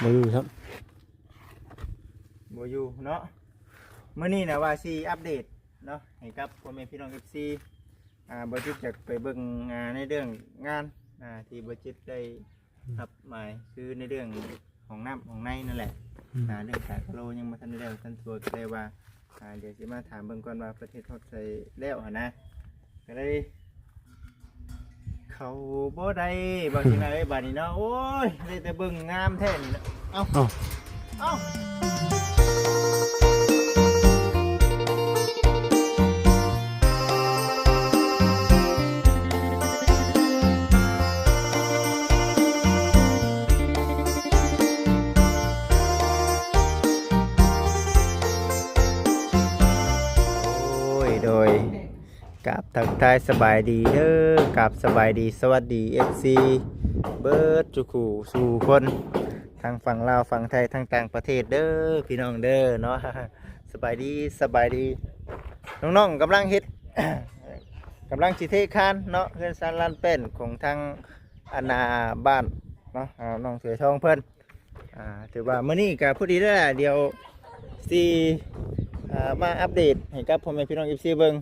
บ่อยู่ครับบ่อยู่เนาะมื้อนี้นะว่าสิอัปเดตเนาะให้กับพ่อแม่พี่น้อง FC บ่จิตจะไปเบิ่งในเรื่องงานที่บ่จิตได้รับหมายคือในเรื่องของน้ำของในนั่นแหละเรื่องสายกะโลยังบ่ทันได้แล้วทันตัวก็เลยว่าเดี๋ยวสิมาถามเบิ่งก่อนว่าประเทศฮอดใส่แล้วหั่นนะก็เลยเขาบ่ได้บ่สิมาบัดนี้เนาะโอ้ยได้แต่เบิ่งงามแท้นี่เนาะเอ้าโดยกับทักทายสบายดีเด้อกับสบายดีสวัสดี FC เบิร์ดจุกูสู่คนทางฝั่งลาวฝั่งไทยทางต่างประเทศเด้อพี่น้องเด้อเนาะสบายดีน้องๆกำลังเฮ็ด กำลังสิเทคานเนาะเพื่อนซานลานเป็นของทางอนาบ้านเนาะน้องเสือทองเพิ่นถือว่ามื้อนี้ก็พอดีแล้วเดี๋ยวสิมาอัปเดตให้กับพ่อแม่พี่น้อง FC เบิ่ง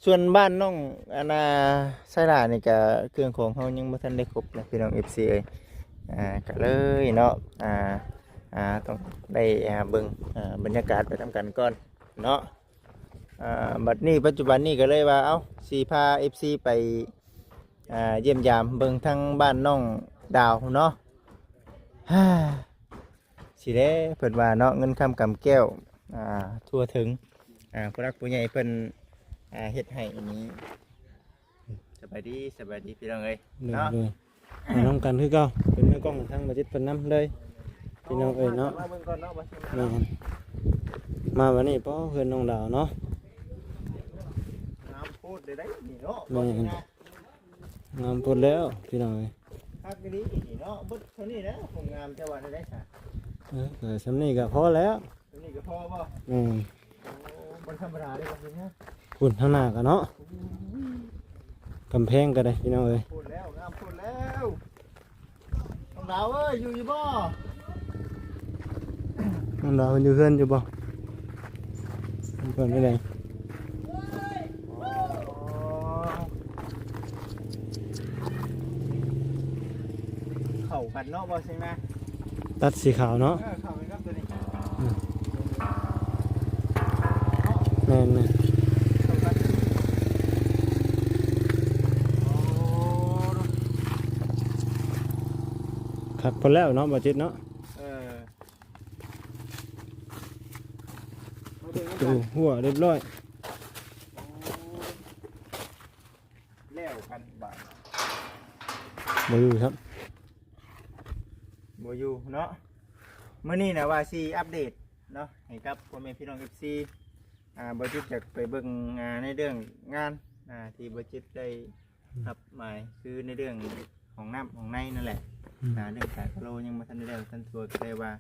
ส่วนบ้านน้องอนาไซร่านี่ก็เครื่องของเฮายังบ่ทันได้ครบนะพี่น้อง FC เอ้ยก็เลยเนาะต้องได้เบิ่งบรรยากาศไปทำกันก่อนเนาะบัดนี้ปัจจุบันนี้ก็เลยว่าเอ้าสิพา FC ไปเยี่ยมยามเบิ่งทางบ้านน้องดาวเนาะสิได้เพิ่นว่าเนาะเงินคำกำแก้วทั่วถึงผู้รักผู้ใหญ่เพิ่นเฮ็ดให้อันนี้สบายดีพี่น้องเอ้ยเนาะมาน้องกันคือเก่าเป็นแม่กล้องทางบัจิตเพิ่นนำเลยพี่น้องเอ้ยเนาะมาวันนี้เพราะเพิ่นน้องดาวเนาะน้ำพูดได้นี่เนาะงามพูดแล้วพี่น้องเอ้ยคักดีนี่เนาะบึดเท่านี้นะผมงามจังหวัดได้ค่ะสำนี้ก็พอแล้วสำนี้ก็พอบ่บ่ธรรมดาเด้ครับพี่นะคุณทางหน้ากันเนาะกำแพงก็ได้พี่น้องเอ้ยพูดแล้วงามพูดแล้วน้องดาวเอ้ยอยู่บ่น้องดาวมันอยู่เฮือนอยู่บ่เพิ่นไปไหนเข้ากันเนาะบ่ใช่ไหมตัดสีขาวเนาะเข้ากันครับตัวนี้แม่นครับพอแล้วเนาะบัจิตเนาะดูหัวเรียบร้อยแล้วกันบ่บ่อยู่ครับบ่อยู่เนาะมื้อนี้นะว่าสิอัปเดตเนาะให้กับพ่อแม่พี่น้อง FC บ่จิตจะไปเบิ่งในเรื่องงานที่บ่จิตได้รับหมายคือในเรื่องของน้ำของในนั่นแหละเรื่องสายกะโลยังบ่ทันได้แล้วทันตัวก็เลยว่า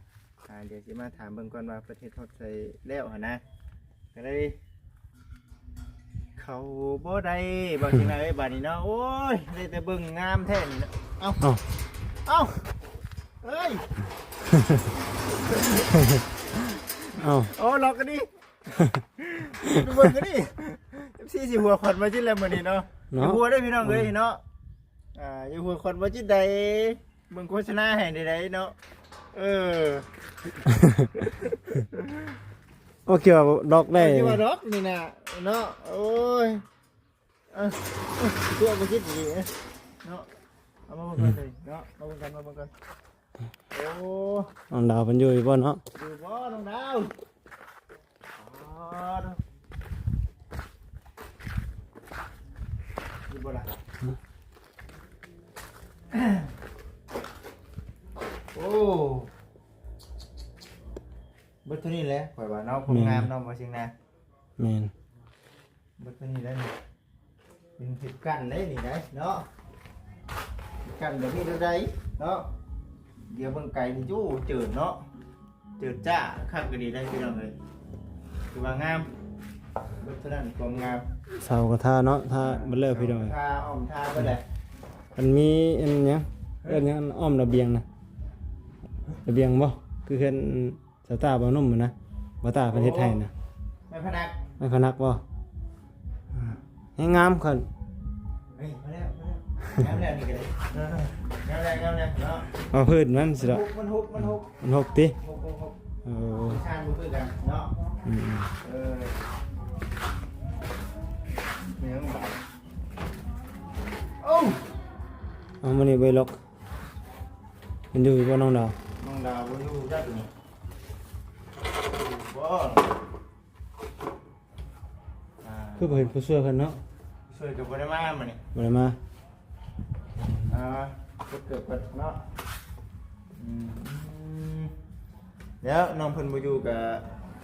เดี๋ยวสิมาถามเบิ่งก่อนว่าประเทศฮอดใส่แล้วหั่นนะก็เลยเขาบ่ได้บ่สิมาบัดนี้เนาะโอ้ยได้แต่เบิ่งงามแท้นี่เอ้าเอ้ยโอ้ล็อกกันดิดูเบิ่งกันดิFC สิหัวขวัญมาจิแล้วมื้อนี้เนาะอยู่หัวได้พี่น้องเอ้ยเนาะอยู่หัวขวัญมาจิใดเบิ่งโฆษณาให้ใดๆเนาะโอเคว่าดอกได้ว่าดอกนี่น่ะเนาะโอ้ยตัวมาจิดีเนาะเอามาเบิ่งกันเลยเนาะมาเบิ่งกันโอ้น้องดาวเพิ่นอยู่บ่เนาะอยู่บ่น้องดาวอยู่บ่ล่ะโอ้เบิดเท่านี้แหละข่อยว่าเนาะผมงามเนาะบ่ซิงนะแม่นเบิดเท่านี้แล้วนี่เป็นผิดกันได้นี่ได้เนาะกันแบบนี้ได้เนาะเดี๋ยวเบิ่งไก่นี่จู้จืดเนาะจืดจ้าคักก็ดีได้พี่น้องเอ้ยคือว่างามเบิดเท่านั้นความงามเสากระทาเนาะถ้ามันเลิกพี่น้องทาอ้อมทาไปแหละมันมีอันเนี้ยอ้อมระเบียงนะ ระเบียงบ่คือเฮือนสตาร์บ่นุ่มนะบ่ตาประเทศไทยนะ ไม่พนัก ไม่พนักบ่ให้งามคั่น เฮ้ยมาแล้วงามแล้วนี่ก็ได้งามแล้วเนาะ เอาพื้นมันสิดอก มันฮุบ มันหกติ ฮุบ เออ ชาติมือกันเนาะ อืม เนี่ยมันบาดโอ้ เอามานี่ไว้ล็อกมันอยู่บ่น้องดาว น้องดาวบ่อยู่จักนี่บ่ คือบ่เห็นผู้ช่วยเพิ่นเนาะ ช่วยกับบ่ได้มามื้อนี้ บ่ได้มา เกิดเนาะแล้วน้องเพิ่นบ่อยู่กับ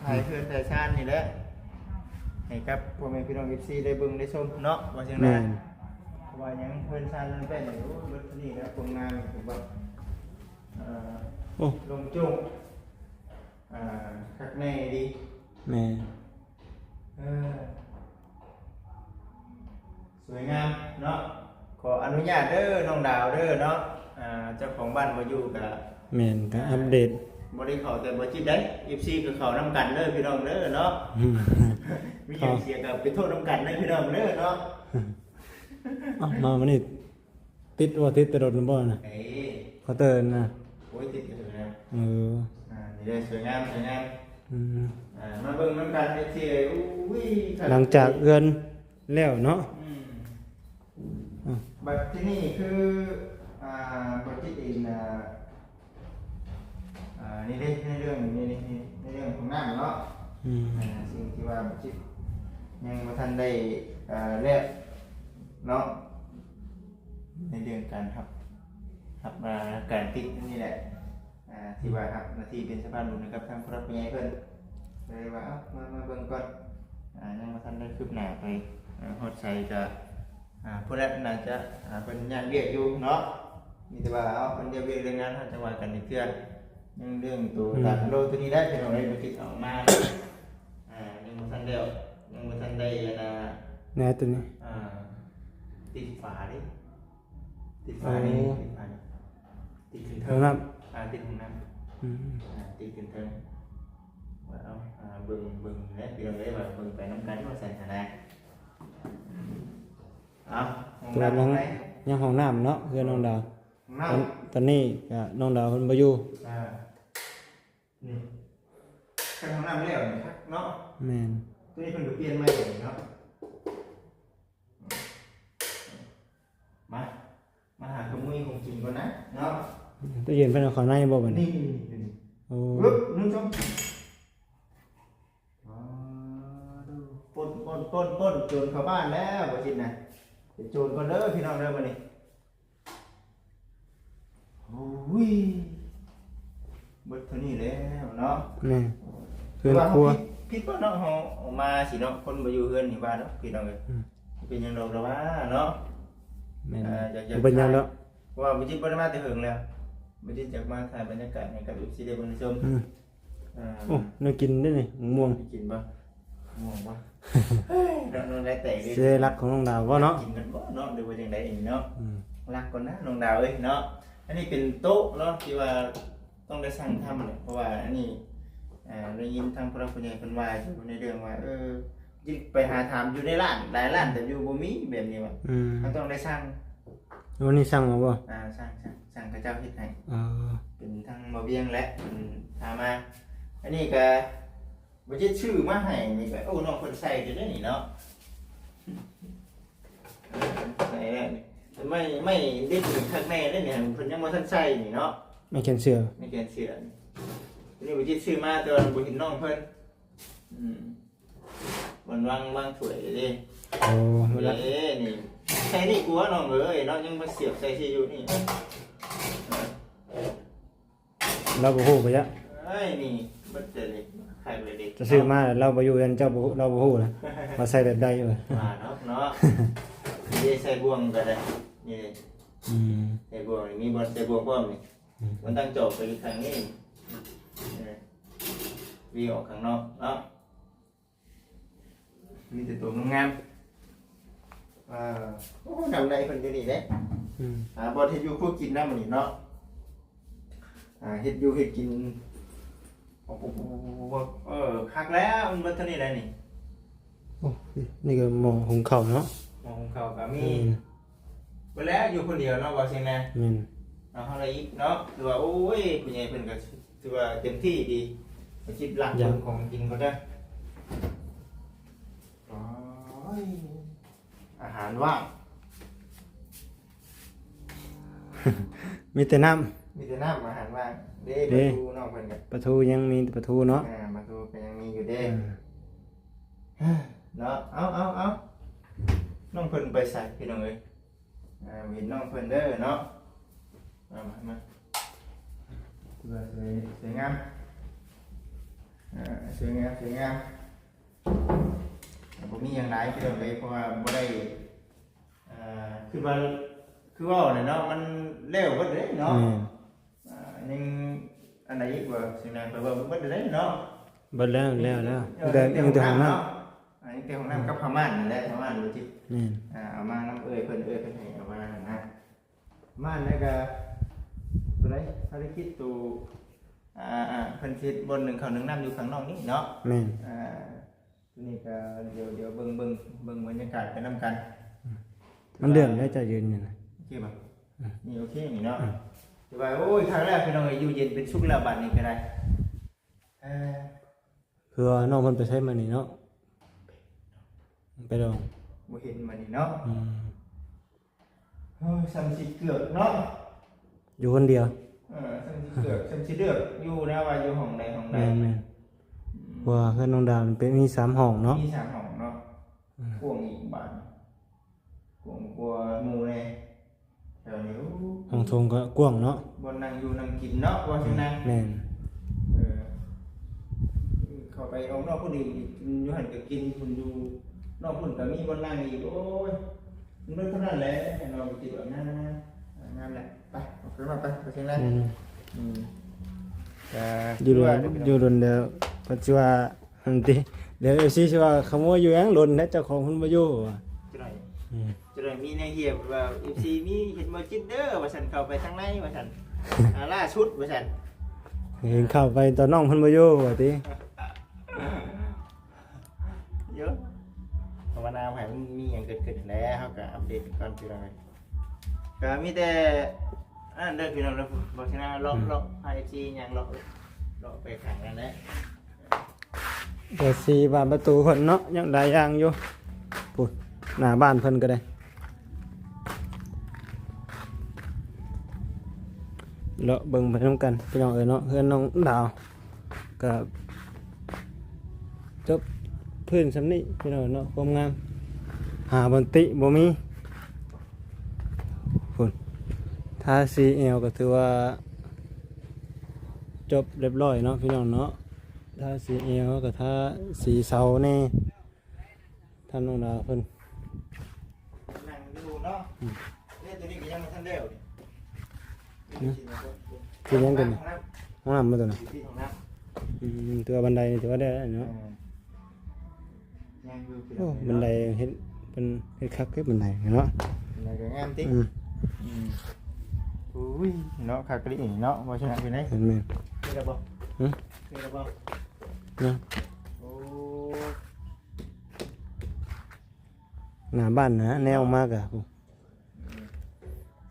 ถ่ายเพื่อนถ่ายชาตินี่แหละให้กับพ่อแม่พี่น้อง FC ได้เบิ่งได้ชมเนาะว่าจังได๋ แม่น ว่าหยังเพื่อนชาตินั้นเป็นโอ้เบิดนี่แล้วผลงานผมแบบ โอ้ ลงจุ่งคักแน่ดี แม่น สวยงามเนาะขออนุญาตเด้อน้องดาวเด้อเนาะเจ้าของบ้านมาอยู่กับ แม่นก็อัปเดต บริเขาแต่บ่จิตได้ FC กับเขานำกันเด้อพี่น้องเด้อเนาะ อืม มีอย่างเสียกับไปโทษนำกันเด้อพี่น้องเด้อเนาะ เอ้ามาวันนี้ติดแต่รถบ่น่ะ เอ้ย เคาน์เตอร์น่ะ โอ้ยติดกันถึงแล้ว เออ นี่ได้สวยงาม อืม มาเบิ่งนำกัน FC อุ้ย หลังจากเอื้อนแล้วเนาะ บัดที่นี่คือบัดที่ดินนี่เด้ในเรื่องในเรื่องของน้ำเนาะ อืม สิ่งที่ว่าบัดที่ยังบ่ทันได้เรียกเนาะในเรื่องการครับการติดนี่แหละที่ว่าครับหน้าที่เป็นสะพานบุญนะครับทางพระผู้ใหญ่เพิ่นเลยว่ามาเบิ่งก่อนยังบ่ทันได้คืบหน้าไปฮอดใส่ก็ผู้นั้นน่าจะเป็นงานเรียกอยู่เนาะมีแต่ว่าเอาคนเดียวเรียกเรื่องงานจังหวัดกันในเพื่อนยังเรื่องตัวตัดโลตัวนี้ได้เป็นอะไรมันติดออกมายังบ่ทันเดียวยังบ่ทันได้แน่ตัวนี้ ติดฝาดิติดฝานี่ติดขึ้นเทิง ครับ ติดของน้ อืม ำติดขึ้นเทิงว่าเอาเบิ่งแล้วเดี๋ยวเลยว่าเบิ่งไปน้ำกันว่าใส่ขนาดห้อง ตัว น้ำห้องไหน ยังห้องน้ำเนาะเพื่อนน้องดาว ห้องน้ำ ตอนนี้ก็น้องดาวเพิ่นบ่อยู่ นี่ข้างห้องน้ำเลี้ยวนี่ครับเนาะ แม่น ตัวนี้เพิ่นก็เปลี่ยนใหม่เลยเนาะมาหาขโมยของกินก่อนนะเนาะ ตู้เย็นเพิ่นเอาเข้าในบ่บัดนี้ นี่ โอ้ ปึ๊บนุ่งจมปนโจรเข้าบ้านแล้วบ่จิตนะเป็นโจรก่อนเด้อพี่น้องเด้อมื้อนี้โอ้ยเบิดเท่านี้แล้วเนาะ แม่เพื่อนครัว ผิดบ่เนาะเฮาออกมาสิเนาะคนบ่อยู่เฮือนนี่บ้านเนาะพี่น้องเอ้ยเป็นหยังดอกว่าเนาะ แม่น อยาก เป็นหยังเนาะ เพราะว่าบ่จิตบ่ได้มาแต่เฮิงแล้วบ่จิตอยากมาถ่ายบรรยากาศให้กับ FC ได้เบิ่งได้ชม โอ้น่ากินเด้อนี่ม่วง กินบ่ม่วงบ่เฮ้ยน้องได้แต่ดิ เสรักของน้องดาวบ่เนาะ กินกันบ่เนาะหรือว่าจังได๋อีเนาะ อืม รักก่อนนะน้องดาวเอ้ยเนาะอันนี้เป็นโต๊ะเนาะที่ว่าต้องได้สั่งทำเนี่ยเพราะว่าอันนี้ได้ยินทางพระผู้ใหญ่เพิ่นว่าอยู่ในเรื่องว่าจิไปหาถามอยู่ในร้านหลายร้านแต่อยู่บ่มีแบบนี้ว่า อืม มันต้องได้สั่ง วันนี้สั่งมาบ่ สั่งพระเจ้าเฮ็ดให้ เออ เป็นทางบ่เวียงและพามาอันนี้ก็บ่จิชื่อมาให้นี่ก็โอ้น้องเพิ่นใส่อยู่ได้นี่เนาะใส่แล้วนี่ไม่ได้ถึงข้างในได้เนี่ยเพิ่นยังบ่ทันใส่นี่เนาะ ไม่แคนเสือ ไม่เกินเสือนี่บ่จิชื่อมาแต่ว่าบ่เห็นน้องเพิ่นวันวางถ้วยเด้ โอ้เวลา นี่ใส่นี่กลัวน้องเอ้ยน้องยังมาเสียบใส่ที่อยู่นี่ เราบ่ฮู้ไปยะ เอ้ยนี่บัดเจอเลยใครเลยดิ จะซื้อมาเราบ่อยู่ยันเจ้าบ่เราบ่ฮู้นะว่าใส่แบบใดเอ้ย มาเนาะนี่ใส่บ่วงก็ได้นี่ อืม ใส่บ่วงมีบ่ใส่บ่วงพร้อมนี่มันตั้งจบไปทางนี้วีออกข้างนอกเนาะมีแต่ตัวงามโอ้นำได้คนเดียวนี่เด้ อืม บอลที่อยู่คู่กินน้ำมันนี่เนาะ เฮ็ดอยู่เฮ็ดกินโอ้โหคักแล้วมันเบิดเท่านี้แหละนี่ โอ้นี่ก็หม้อหุงข้าวเนาะ หม้อหุงข้าวก็มีเบิดแล้วอยู่คนเดียวเนาะว่าซั่นแน่ แม่น เอาเท่าไหร่อีกเนาะถือว่าโอ้ยผู้ใหญ่เพิ่นก็ถือว่าเต็มที่ดีไปคิดหลักเรื่องของกินก็ได้โอ้ยอาหารว่าง มีแต่น้ มีแต่น้ำอาหารว่างเด้ป เด้ ระตูน้องเพิ่นก็ ำปลาทูยังมีปลาทูเนาะ ประตูก็ยังมีอยู่เด้ อ่า เนาะเอาน้องเพิ่นไปใส่พี่น้องเอ้ยเห็นน้องเพิ่นเด้อเนาะมาเพื่อสวยงามสวยงามผมมีอย่างไรพี่น้องเอ้ยเพราะว่าบ่ได้คือว่าเนี่ยเนาะมันเร็วเบิดเลยเนาะยังอันไหนอีกว่าสิ่งนั้นไปว่าเบิดเลยเนาะ เบิดแล้วแต่ยังแต่ห้องน้ำ อันนี้เป็นของน้ำกับพม่านนี่แหละพม่านดูจิ แม่น เอามาน้ำเอ้ยเพิ่นให้เอามานะม่านแล้วก็ตัวไหนภารกิจตัวเพิ่นคิดบนหนึ่งเขาหนึ่งน้ำอยู่ข้างนอกนี่เนาะ แม่น ตัวนี้ก็เดี๋ยวเบิ่งบรรยากาศไปนํกัน มันเดือดแล้วจะยืนอยู่นะ โอเคป่ะนี่โอเคนี่เนาะแต่ว่าโอ้ยครั้งแรกพี่น้องอยู่เย็นเป็นชุกระบาดนี่ก็ได้คือว่าน้องมันไปใช้มานี่เนาะไปลอง บ่เห็นมานี่เนาะซ้ำสิเกือกเนาะ อยู่คนเดียว ซ้ำสิเลือกอยู่นะว่าอยู่ห้องใดห้องใด แม่นว่าเพื่อนน้องดาวมันเป็นมี3ห้องเนาะ มี3ห้องเนาะกวงอีกบ้านกวงกลัวหมู่แน่แถวนี้ ห้องโถงก็กว้างเนาะ บ่นั่งอยู่นั่งกินเนาะว่าซั่นนะ แม่น เข้าไปออกนอกพุ่นอีกอยู่หั่นก็กินพุ่นอยู่นอกพุ่นก็มีบ่นั่งอีกโอ้ยมันเท่านั้นแหละเราไปติดแบบนั้นงามแหละไปออกขึ้นมาไปซั่นนะอยู่โดนเดียวปัจจุบันอันติเดี๋ยวสิว่าขโมยอยู่ยังหล่นนะเจ้าของเพิ่นบ่อยู่ว่ะ จะได้มีในเหียบว่า FC มีเห็นบ่จิตเด้อว่าซั่นเข้าไปทางในว่าซั่นล่าสุดว่าซั่น เห็นเข้าไปตอนน้องเพิ่นบ่อยู่ว่าติ เยอะภาวนาให้มันมีอย่างเกิดขึ้นแล้วเขาก็อัปเดตก่อนพี่น้องก็มีแต่อันเด้อพี่น้องแล้วบอกชนะล็อกไอจีอย่างล็อกไปขังกันแล้ว แต่สีบานประตูเพิ่นเนาะยังหลายอย่างอยู่ปุ๊บหน้าบ้านเพิ่นก็ได้เลาะเบิ่งไปนํกันพี่น้องเอ้ยเนาะเพื่อนน้องดาวก็จบพื้นสำนี้พี่น้องเนาะความงามหาบนติบ่มีพุ่นทาสีเอวก็ถือว่าจบเรียบร้อยเนาะพี่น้องเนาะทาสีเอวกับทาสีเสานี่ท่านน้องดาวเพิ่น นั่งดูเนาะเนี่ยตัวนี้ก็ยังไม่ทันเร็ว คือยังกันห้องน้ำมาตัวน่ะ ที่ของน้ำ ตัวบันไดนี่ถือว่าได้แล้วเนาะ ยังดู โอ้บันไดเฮ็ดเป็นเฮ็ดคักเฮ็ดบันไดเนาะ อะไรก็งามติ๊กอุ้ยเนาะคากรีเนาะว่าชนะเป็นไง เห็นไหม เป็นระบบ ฮะ เป็นระบบ เนาะ โอ้ หน้าบ้านนะแนวมากอ่ะ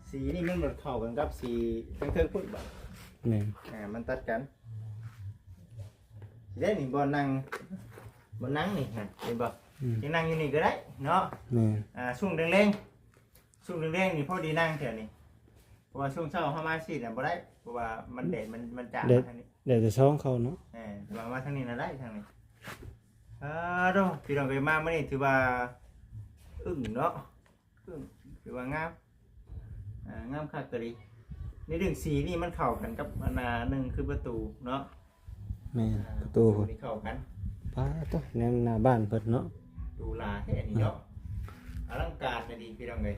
สีนี่มันเหมือนเข้ากันกับสีเครื่องพุ่นแบบ แม่น มันตัดกันสีได้นี่บอนั่งนี่ฮะเห็นบ่ยังนั่งอยู่นี่ก็ได้เนาะ แม่น ช่วงแรงนี่พอดีนั่งแถวนี้เพราะว่าช่วงเช้าเข้ามาสิเนี่ยบ่ได้เพราะว่ามันแดดมันจ้าทางนี้ เดี๋ยวจะซ้องเขาเนาะ มาทางนี้นะได้ทางนี้ดอกพี่น้องไปมาเมื่อนี้ถือว่าอึ้งเนาะอึ้งถือว่างามงามคักกะดีในเรื่องสีนี่มันเข้ากันกับอันหนึ่งคือประตูเนาะ แม่นประตูพุ่น นี่เข้ากัน ป้าตัวแนวหน้าบ้านเพิ่นเนาะ ดูลาแค่นี้เนาะอลังการนะดีพี่น้องเลย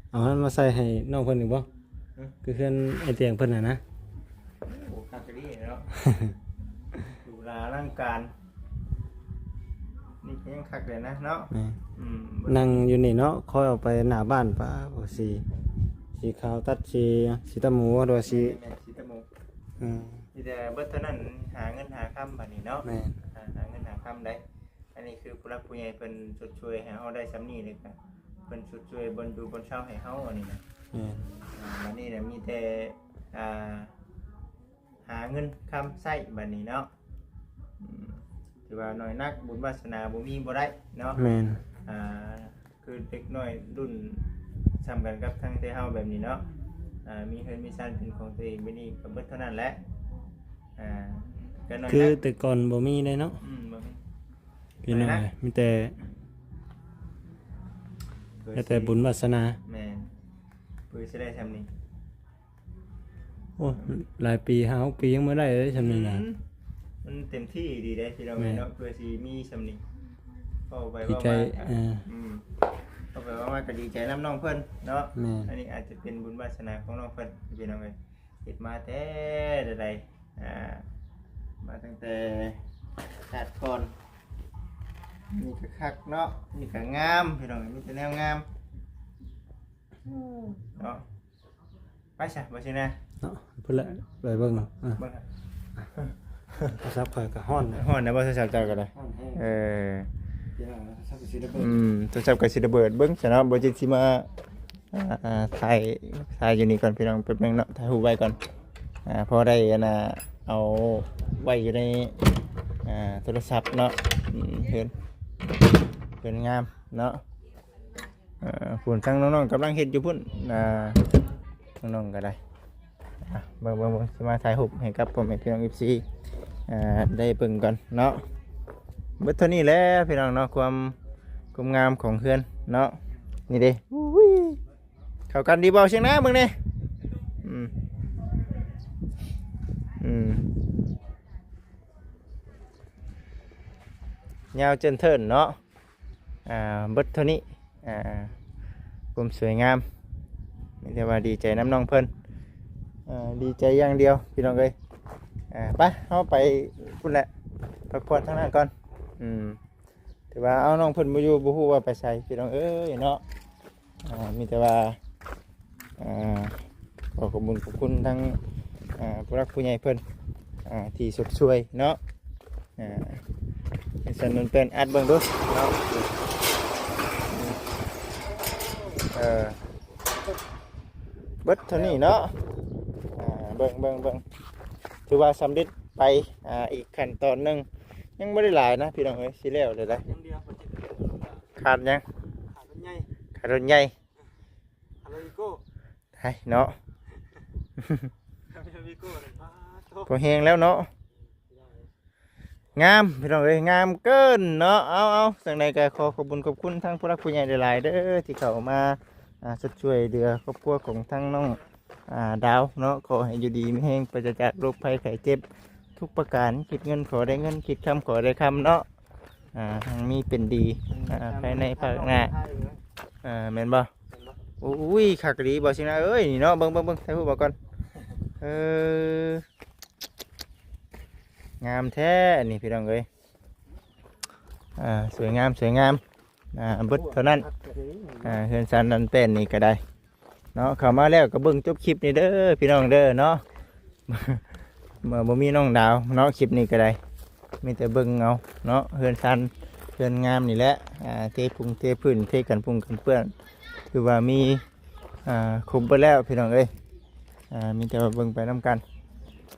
เอามันมาใส่ให้น้องเพิ่นอีกบ่คือเพื่อนไอเตียงเพิ่นน่ะนะ โอ้คักกะดีเนาะ ดูลาอลังการนี่ก็ยังคักเลยนะเนาะ แม่นั่งอยู่นี่เนาะคอยออกไปหน้าบ้านป้าโอ้สี สีขาวตัดสีตะหมูโดยสี แม่นสีตะโม อืม มีแต่เบิดเท่านั้นหาเงินหาค่ำบัดนี้เนาะ แม่น หาเงินหาค่ำได้อันนี้คือผู้รักผู้ใหญ่เพิ่นชดช่วยให้เฮาได้ซ้ำนี้เลยครับเพิ่นชดช่วยบนดูบนเช้าให้เฮาอันนี้นะ แม่น บัดนี้เนี่ยมีแต่อ่าหาเงินคำใช้บัดนี้เนาะถือว่าน้อยนักบุญวาสนาบ่มีบ่ได้เนาะ แม่น คือเด็กน้อยรุ่นซ้ำกันกับทั้งที่เฮาแบบนี้เนาะมีเฮือนมีซ่านเป็นของตัวเองไม่นี่ก็เบิดเท่านั้นแหละก็น้อย คือ นัก แต่ก่อนบ่มีได้เนาะ บ่มี พี่น้องเอ้ยมีแต่บุญวาสนา แม่นปืนสิได้ทำนี่ โอ้หลายปี5 ปียังบ่ได้เลยซำนี้นะ มันเต็มที่ดีได้ที่เรา แม่น เนาะเพื่อสิมีซำนี้เข้าไป ดี ว่า ใจ เข้าไปว่าก็ดีใจน้ำน้องเพิ่นเนาะ แม่น อันนี้อาจจะเป็นบุญวาสนาของน้องเพิ่นพี่น้องเอ้ยเฮ็ดมาแต่ใดมาตั้งแต่ชาติก่อนนี่ก็คักเนาะนี่ก็งามพี่น้องมีแต่แนวงามเนาะไปซะบ่ใช่นะ เนาะเพิ่นละไปเบิ่งเนาะ เบิ่งครับ โทรศัพท์ข่อยก็ฮ้อนนะ ฮ้อนนะบ่โทรศัพท์เจ้าก็ได้ ฮ้อนแฮง เออ พี่น้องโทรศัพท์ก็สิได้เบิ่ง โทรศัพท์ก็สิระเบิดเบิ่งซะเนาะบ่จิตสิมาถ่ายอยู่นี่ก่อนพี่น้องแป๊บนึงเนาะถ่ายรูปไว้ก่อนพอได้อันน่ะเอาไว้อยู่ในโทรศัพท์เนาะเพิ่นงามเนาะพุ่นทั้งน้องๆกำลังเฮ็ดอยู่พุ่นน้องๆก็ได้เบิ่งสิมาถ่ายรูปให้กับพ่อแม่พี่น้อง FC ได้เบิ่งก่อนเนาะเบิดเท่านี้แหละพี่น้องเนาะความงามของเพื่อนเนาะนี่เด้อุ้ยเข้ากันดีบ่เชียงนะมึงนี่ยาวจนเทินเนาะเบิดเท่านี้ความสวยงามมีแต่ว่าดีใจน้ำน้องเพิ่นดีใจอย่างเดียวพี่น้องเอ้ยไปเอาไปพุ่นแหละพักผ่อนทางนั้นก่อนแต่ว่าเอาน้องเพิ่นบ่อยู่บ่ฮู้ว่าไปไสพี่น้องเอ้ยเนาะมีแต่ว่าขอขอบคุณทั้งผู้รักผู้ใหญ่เพิ่นที่สดช่วยเนาะเป็นสนุนเป็นอัดเบิ่งดูเนาะเบิดเท่านี้เนาะเบิ่งถือว่าสำเร็จไปอีกขั้นตอนหนึงยังไม่ได้หลายนะพี่น้องเอ้ยสิแล้วเลยได้ อย่างเดียวบ่จิต ขาดยัง ขาดเป็นใหญ่ ขาดรถใหญ่ ขาดโลโก้ ให้เนาะ ขาดโลโก้เลยป้าโต พอแห้งแล้วเนาะงามพี่น้องเอ้ยงามเกินเนาะเอาสั่งใดก็ขอขอบคุณทั้งผู้รักผู้ใหญ่หลายๆเด้อที่เข้ามาช่วยเหลือครอบครัวของทั้งน้องดาวเนาะขอให้อยู่ดีมีแห้งปราศจากโรคภัยไข้เจ็บทุกประการคิดเงินขอได้เงินคิดคำขอได้คำเนาะทางมีเป็นดีภายในภาคหน้าแม่นบ่อุ้ยคักดีบ่สินะเอ้ยนี่เนาะเบิ่งถ่ายรูปบ่ก่อนงามแท้นี่พี่น้องเอ้ยสวยงามเบิดเท่านั้นเฮือนซันนันเป็นนี่ก็ได้เนาะเข้ามาแล้วก็เบิ่งจบคลิปนี่เด้อพี่น้องเด้อเนาะ เมื่อบ่มีน้องดาวเนาะคลิปนี้ก็ได้มีแต่เบิ่งเอาเนาะเฮือนซันเฮือนงามนี่แหละเทพื้นเทกันพุ่งกันเปื้อนคือว่ามีคุมไปแล้วพี่น้องเอ้ยมีแต่ว่าเบิ่งไปนํกัน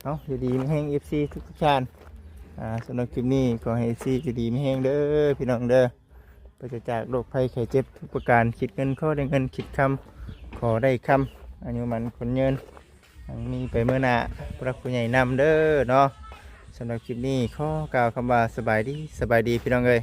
เนาะอยู่ดีมีแห้ง FC ทุกท่านสำหรับคลิปนี้ขอให้ FC อยู่ดีมีแห้งเด้อพี่น้องเด้อปราศจากโรคภัยไข้เจ็บทุกประการคิดเงินขอได้เงินคิดคำขอได้คำอายุมันคนยืนมีไปเมื่อหน้าพระผู้ใหญ่นำเด้อเนาะสำหรับคลิปนี้ขอกล่าวคำว่าสบายดีพี่น้องเอ้ย